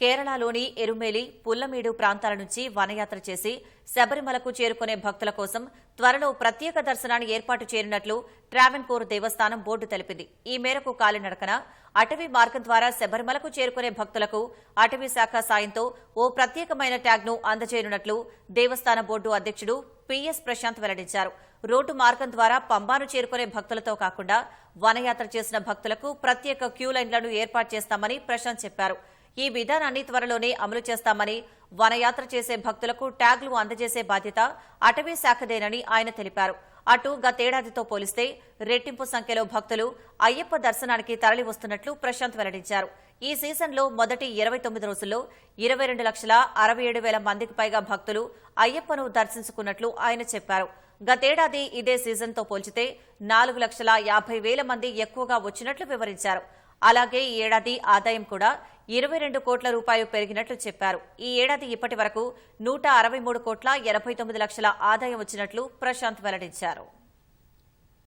కేరళలోని ఎరుమేలి, పుల్లమేడు ప్రాంతాల నుంచి వనయాత్ర చేసి శబరిమలకు చేరుకునే భక్తుల కోసం త్వరలో ప్రత్యేక దర్శనాన్ని ఏర్పాటు చేయనున్నట్లు ట్రావెన్కోర్ దేవస్థానం బోర్డు తెలిపింది. ఈ మేరకు కాలినడకన అటవీ మార్గం ద్వారా శబరిమలకు చేరుకునే భక్తులకు అటవీ శాఖ సాయంతో ఓ ప్రత్యేకమైన ట్యాగ్ను అందజేయనున్నట్లు దేవస్థాన బోర్డు అధ్యక్షుడు పిఎస్ ప్రశాంత్ వెల్లడించారు. రోడ్డు మార్గం ద్వారా పంబాను చేరుకునే భక్తులతో కాకుండా వనయాత్ర చేసిన భక్తులకు ప్రత్యేక క్యూ లైన్లను ఏర్పాటు చేస్తామని ప్రశాంత్ చెప్పారు. ఈ విధానాన్ని త్వరలోనే అమలు చేస్తామని, వనయాత్ర చేసే భక్తులకు ట్యాగ్లు అందజేసే బాధ్యత అటవీ శాఖదేనని ఆయన తెలిపారు. అటు గతేడాదితో పోలిస్తే రెట్టింపు సంఖ్యలో భక్తులు అయ్యప్ప దర్శనానికి తరలివస్తున్నట్లు ప్రశాంత్ వెల్లడించారు. ఈ సీజన్లో మొదటి 29 రోజుల్లో 22,67,000 మందికి పైగా భక్తులు అయ్యప్పను దర్శించుకున్నట్లు ఆయన చెప్పారు. గతేడాది ఇదే సీజన్తో పోల్చితే 4,50,000 మంది ఎక్కువగా వచ్చినట్లు వివరించారు. అలాగే ఈ ఏడాది ఆదాయం కూడా 22 కోట్ల రూపాయలు పెరిగినట్లు చెప్పారు. ఈ ఏడాది ఇప్పటి వరకు 163,89,00,000 ఆదాయం వచ్చినట్లు ప్రశాంత్ వెల్లడించారు.